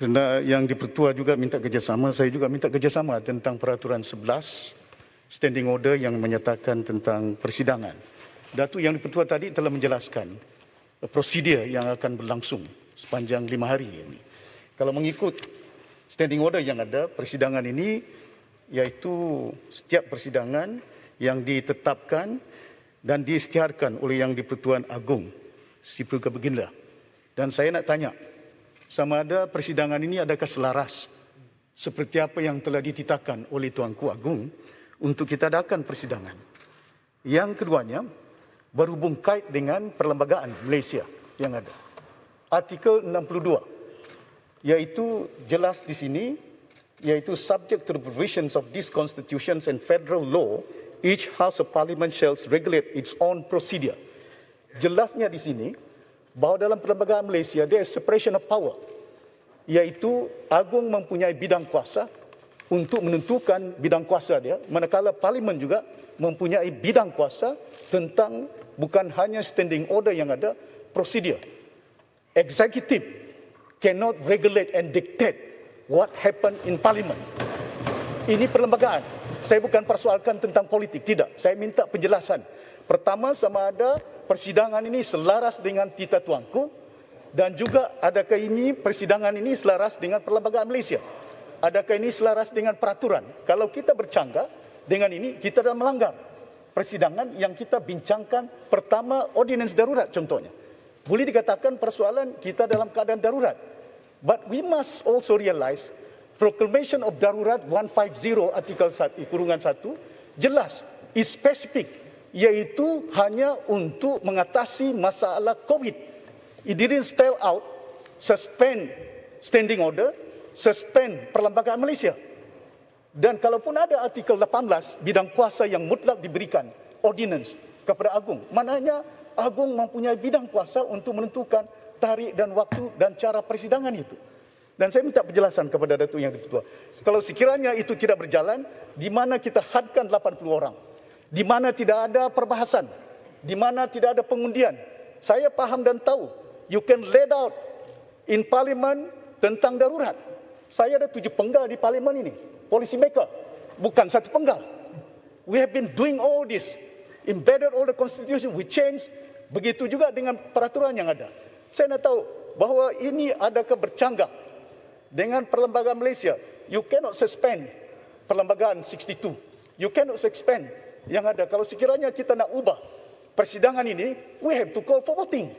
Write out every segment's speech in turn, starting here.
Kerana yang di-Pertua juga minta kerjasama, saya juga minta kerjasama tentang peraturan 11 standing order yang menyatakan tentang persidangan. Datuk yang di-Pertua tadi telah menjelaskan prosedur yang akan berlangsung sepanjang 5 hari ini. Kalau mengikut standing order yang ada, persidangan ini iaitu setiap persidangan yang ditetapkan dan diisytiharkan oleh Yang di-Pertuan Agong Sri Pertuan Baginda. Dan saya nak tanya, sama ada persidangan ini adakah selaras seperti apa yang telah dititahkan oleh Tuanku Agong untuk kita adakan persidangan. Yang keduanya, berhubung kait dengan perlembagaan Malaysia yang ada. Artikel 62, iaitu jelas di sini, iaitu subject to the provisions of these constitutions and federal law, each House of Parliament shall regulate its own procedure. Jelasnya di sini, bahawa dalam perlembagaan Malaysia, there is separation of power, iaitu Agong mempunyai bidang kuasa untuk menentukan bidang kuasa dia, manakala Parlimen juga mempunyai bidang kuasa tentang bukan hanya standing order yang ada, prosedur. Executive cannot regulate and dictate what happened in Parliament. Ini perlembagaan. Saya bukan persoalkan tentang politik, tidak. Saya minta penjelasan. Pertama, sama ada persidangan ini selaras dengan titah tuanku, dan juga adakah ini persidangan ini selaras dengan perlembagaan Malaysia? Adakah ini selaras dengan peraturan? Kalau kita bercanggah dengan ini, kita dah melanggar persidangan yang kita bincangkan. Pertama, ordinans darurat contohnya. Boleh dikatakan persoalan kita dalam keadaan darurat. But we must also realize Proclamation of Darurat 150 artikel 1 jelas, is specific, iaitu hanya untuk mengatasi masalah COVID. It didn't spell out suspend standing order, suspend perlembagaan Malaysia. Dan kalaupun ada artikel 18 bidang kuasa yang mutlak diberikan ordinance kepada Agong, maknanya Agong mempunyai bidang kuasa untuk menentukan tarikh dan waktu dan cara persidangan itu. Dan saya minta penjelasan kepada Datuk Yang di-Pertua. Kalau sekiranya itu tidak berjalan, di mana kita hadkan 80 orang, di mana tidak ada perbahasan, di mana tidak ada pengundian. Saya paham dan tahu, you can laid out in Parliament tentang darurat. Saya ada 7 penggal di Parlimen ini, policy maker, bukan 1 penggal. We have been doing all this, embedded all the constitution, we change. Begitu juga dengan peraturan yang ada. Saya nak tahu bahawa ini adakah bercanggah dengan perlembagaan Malaysia. You cannot suspend perlembagaan 62. You cannot suspend yang ada. Kalau sekiranya kita nak ubah persidangan ini, we have to call for voting.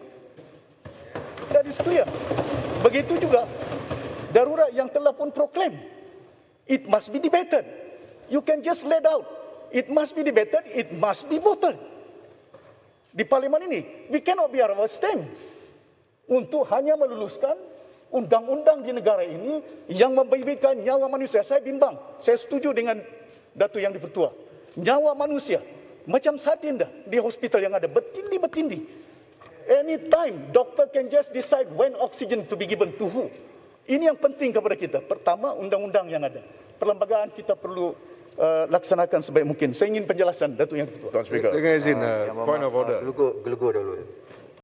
That is clear. Begitu juga darurat yang telah pun proclaim. It must be debated. You can just let out. It must be debated, it must be voted. Di Parlimen ini, we cannot be rubber stamp untuk hanya meluluskan undang-undang di negara ini yang membebaskan nyawa manusia. Saya bimbang. Saya setuju dengan Datuk Yang di-Pertua. Nyawa manusia macam sardin dah di hospital yang ada, bertindih-bertindih. Anytime doktor can just decide when oxygen to be given to who. Ini yang penting kepada kita. Pertama, undang-undang yang ada. Perlembagaan kita perlu laksanakan sebaik mungkin. Saya ingin penjelasan Datuk Yang di-Pertua. Tuan Speaker, dengan izin, point of order. Gelego dahulu.